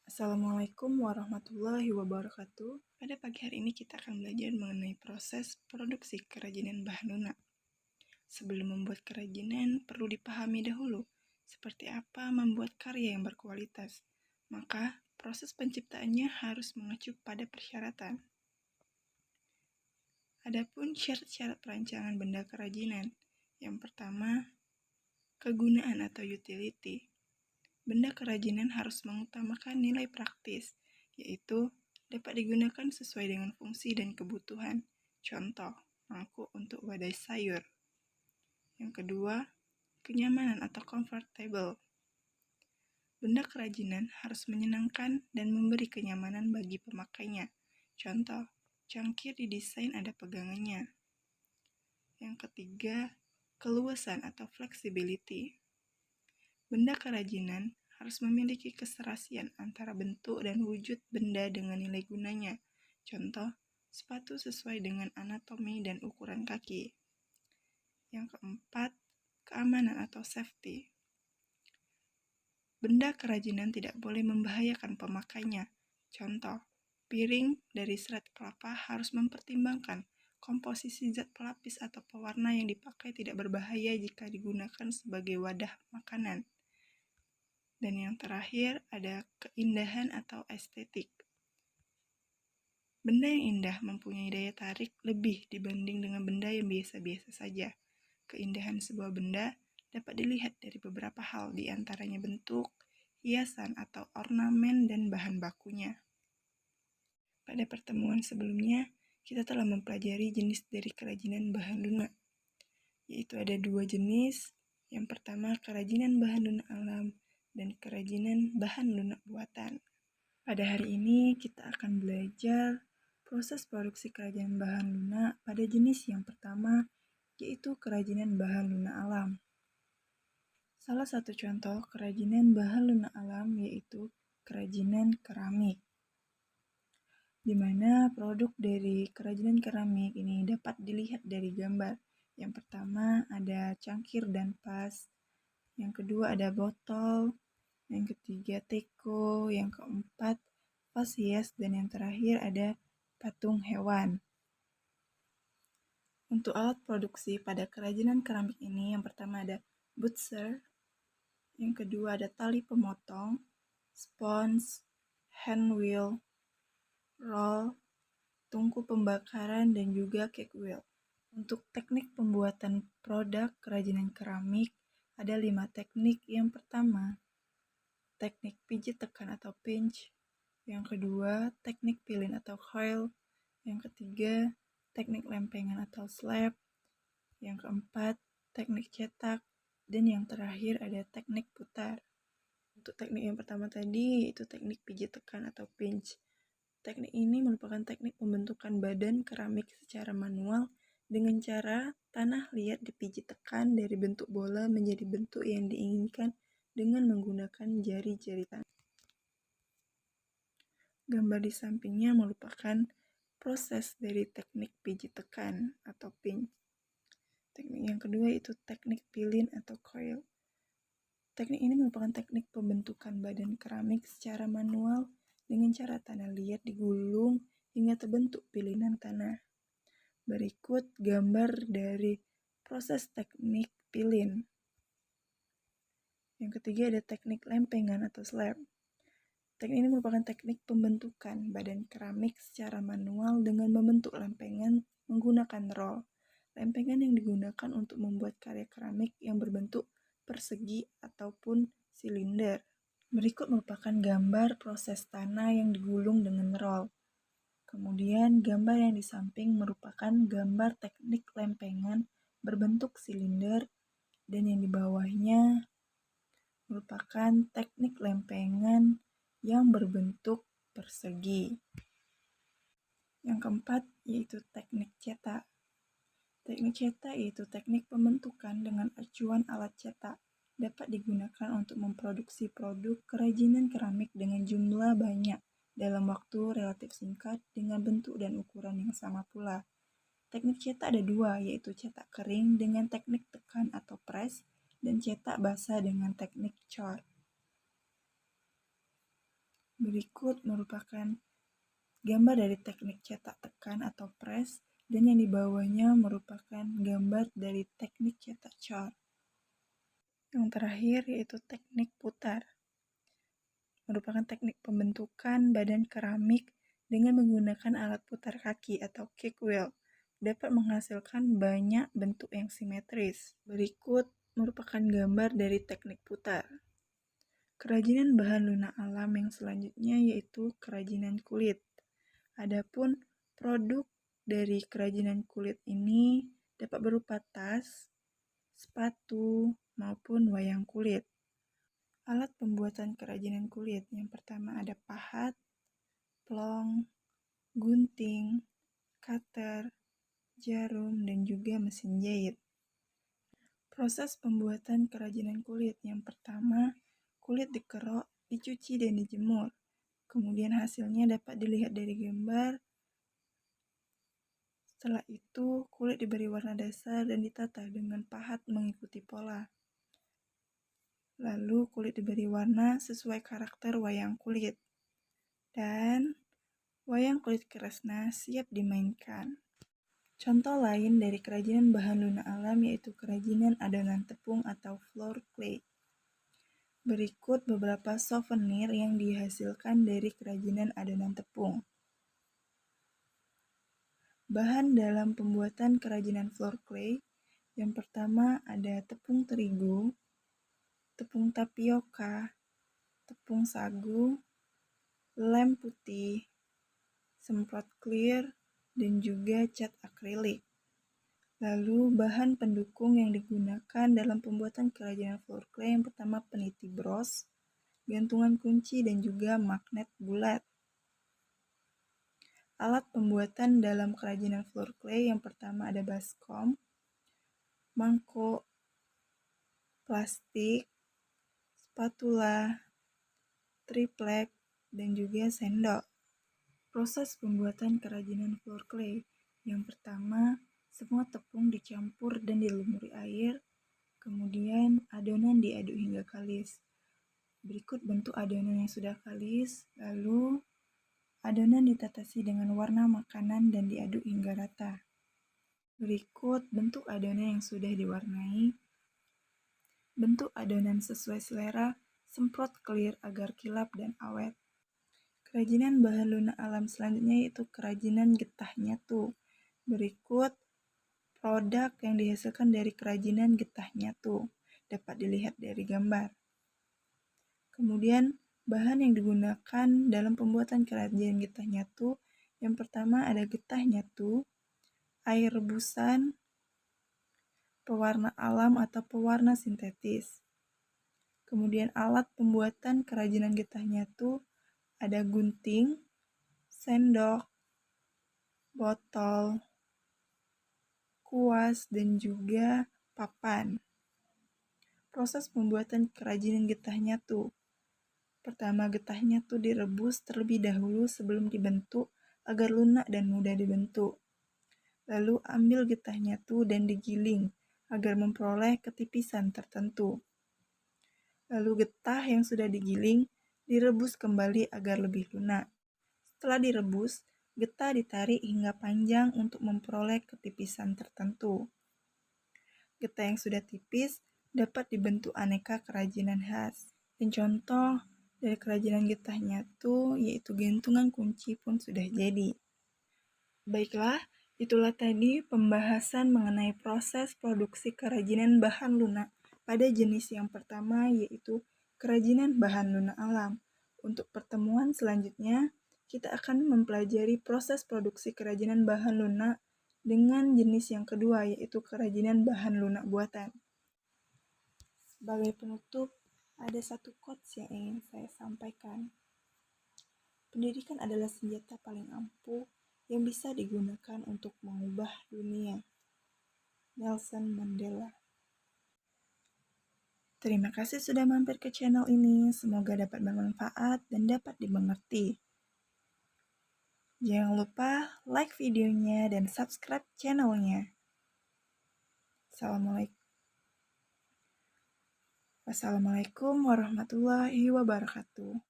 Assalamualaikum warahmatullahi wabarakatuh. Pada pagi hari ini kita akan belajar mengenai proses produksi kerajinan bahan lunak. Sebelum membuat kerajinan, perlu dipahami dahulu seperti apa membuat karya yang berkualitas. Maka, proses penciptaannya harus mengacu pada persyaratan. Adapun syarat-syarat perancangan benda kerajinan. Yang pertama, kegunaan atau utility. Benda kerajinan harus mengutamakan nilai praktis, yaitu dapat digunakan sesuai dengan fungsi dan kebutuhan. Contoh, mangkuk untuk wadai sayur. Yang kedua, kenyamanan atau comfortable. Benda kerajinan harus menyenangkan dan memberi kenyamanan bagi pemakainya. Contoh, cangkir didesain ada pegangannya. Yang ketiga, keluasan atau flexibility. Benda kerajinan harus memiliki keserasian antara bentuk dan wujud benda dengan nilai gunanya. Contoh, sepatu sesuai dengan anatomi dan ukuran kaki. Yang keempat, keamanan atau safety. Benda kerajinan tidak boleh membahayakan pemakainya. Contoh, piring dari serat kelapa harus mempertimbangkan komposisi zat pelapis atau pewarna yang dipakai tidak berbahaya jika digunakan sebagai wadah makanan. Dan yang terakhir ada keindahan atau estetik. Benda yang indah mempunyai daya tarik lebih dibanding dengan benda yang biasa-biasa saja. Keindahan sebuah benda dapat dilihat dari beberapa hal, di antaranya bentuk, hiasan atau ornamen, dan bahan bakunya. Pada pertemuan sebelumnya, kita telah mempelajari jenis dari kerajinan bahan lunak, yaitu ada dua jenis. Yang pertama, kerajinan bahan lunak alam dan kerajinan bahan lunak buatan. Pada hari ini kita akan belajar proses produksi kerajinan bahan lunak pada jenis yang pertama, yaitu kerajinan bahan lunak alam. Salah satu contoh kerajinan bahan lunak alam yaitu kerajinan keramik, di mana produk dari kerajinan keramik ini dapat dilihat dari gambar. Yang pertama ada cangkir dan vas, yang kedua ada botol, yang ketiga teko, yang keempat vas hias, dan yang terakhir ada patung hewan. Untuk alat produksi pada kerajinan keramik ini, yang pertama ada butcher, yang kedua ada tali pemotong, spons, hand wheel, roll, tungku pembakaran, dan juga cake wheel. Untuk teknik pembuatan produk kerajinan keramik, ada 5 teknik. Yang pertama, teknik pijit tekan atau pinch. Yang kedua, teknik pilin atau coil. Yang ketiga, teknik lempengan atau slab. Yang keempat, teknik cetak. Dan yang terakhir ada teknik putar. Untuk teknik yang pertama tadi, yaitu teknik pijit tekan atau pinch. Teknik ini merupakan teknik pembentukan badan keramik secara manual dengan cara tanah liat dipijit tekan dari bentuk bola menjadi bentuk yang diinginkan dengan menggunakan jari-jari tangan. Gambar di sampingnya merupakan proses dari teknik pijit tekan atau pinch. Teknik yang kedua yaitu teknik pilin atau coil. Teknik ini merupakan teknik pembentukan badan keramik secara manual dengan cara tanah liat digulung hingga terbentuk pilinan tanah. Berikut gambar dari proses teknik pilin. Yang ketiga ada teknik lempengan atau slab. Teknik ini merupakan teknik pembentukan badan keramik secara manual dengan membentuk lempengan menggunakan roll. Lempengan yang digunakan untuk membuat karya keramik yang berbentuk persegi ataupun silinder. Berikut merupakan gambar proses tanah yang digulung dengan roll. Kemudian gambar yang di samping merupakan gambar teknik lempengan berbentuk silinder, dan yang di bawahnya merupakan teknik lempengan yang berbentuk persegi. Yang keempat yaitu teknik cetak. Teknik cetak yaitu teknik pembentukan dengan acuan alat cetak. Dapat digunakan untuk memproduksi produk kerajinan keramik dengan jumlah banyak dalam waktu relatif singkat dengan bentuk dan ukuran yang sama pula. Teknik cetak ada dua, yaitu cetak kering dengan teknik tekan atau press, dan cetak basah dengan teknik cor. Berikut merupakan gambar dari teknik cetak tekan atau press, dan yang di bawahnya merupakan gambar dari teknik cetak car. Yang terakhir yaitu teknik putar, merupakan teknik pembentukan badan keramik dengan menggunakan alat putar kaki atau kick wheel, dapat menghasilkan banyak bentuk yang simetris. Berikut merupakan gambar dari teknik putar. Kerajinan bahan lunak alam yang selanjutnya yaitu kerajinan kulit. Adapun produk dari kerajinan kulit ini dapat berupa tas, sepatu, maupun wayang kulit. Alat pembuatan kerajinan kulit yang pertama ada pahat, plong, gunting, cutter, jarum, dan juga mesin jahit. Proses pembuatan kerajinan kulit yang pertama, kulit dikerok, dicuci, dan dijemur. Kemudian hasilnya dapat dilihat dari gambar. Setelah itu, kulit diberi warna dasar dan ditata dengan pahat mengikuti pola. Lalu kulit diberi warna sesuai karakter wayang kulit. Dan wayang kulit Kresna siap dimainkan. Contoh lain dari kerajinan bahan lunak alam yaitu kerajinan adonan tepung atau floor clay. Berikut beberapa souvenir yang dihasilkan dari kerajinan adonan tepung. Bahan dalam pembuatan kerajinan floor clay, yang pertama ada tepung terigu, tepung tapioka, tepung sagu, lem putih, semprot clear, dan juga cat akrilik. Lalu bahan pendukung yang digunakan dalam pembuatan kerajinan floor clay yang pertama peniti bros, gantungan kunci, dan juga magnet bulat. Alat pembuatan dalam kerajinan floor clay yang pertama ada baskom, mangkok, plastik, spatula, triplek, dan juga sendok. Proses pembuatan kerajinan floor clay yang pertama, semua tepung dicampur dan dilumuri air, kemudian adonan diaduk hingga kalis. Berikut bentuk adonan yang sudah kalis, lalu adonan ditatasi dengan warna makanan dan diaduk hingga rata. Berikut bentuk adonan yang sudah diwarnai. Bentuk adonan sesuai selera, semprot clear agar kilap dan awet. Kerajinan bahan lunak alam selanjutnya yaitu kerajinan getah nyatu. Berikut produk yang dihasilkan dari kerajinan getah nyatu, dapat dilihat dari gambar. Kemudian bahan yang digunakan dalam pembuatan kerajinan getah nyatu, yang pertama ada getah nyatu, air rebusan, pewarna alam atau pewarna sintetis. Kemudian alat pembuatan kerajinan getah nyatu ada gunting, sendok, botol, kuas, dan juga papan. Proses pembuatan kerajinan getah nyatu. Pertama, getah nyatu direbus terlebih dahulu sebelum dibentuk agar lunak dan mudah dibentuk. Lalu ambil getah nyatu dan digiling agar memperoleh ketipisan tertentu. Lalu getah yang sudah digiling direbus kembali agar lebih lunak. Setelah direbus, getah ditarik hingga panjang untuk memperoleh ketipisan tertentu. Getah yang sudah tipis dapat dibentuk aneka kerajinan khas. Dan contoh dari kerajinan getah nyatu yaitu gantungan kunci pun sudah jadi. Baiklah, itulah tadi pembahasan mengenai proses produksi kerajinan bahan lunak pada jenis yang pertama yaitu kerajinan bahan lunak alam. Untuk pertemuan selanjutnya, kita akan mempelajari proses produksi kerajinan bahan lunak dengan jenis yang kedua yaitu kerajinan bahan lunak buatan. Sebagai penutup, ada satu quotes yang ingin saya sampaikan. Pendidikan adalah senjata paling ampuh yang bisa digunakan untuk mengubah dunia. Nelson Mandela. Terima kasih sudah mampir ke channel ini. Semoga dapat bermanfaat dan dapat dimengerti. Jangan lupa like videonya dan subscribe channelnya. Wassalamualaikum warahmatullahi wabarakatuh.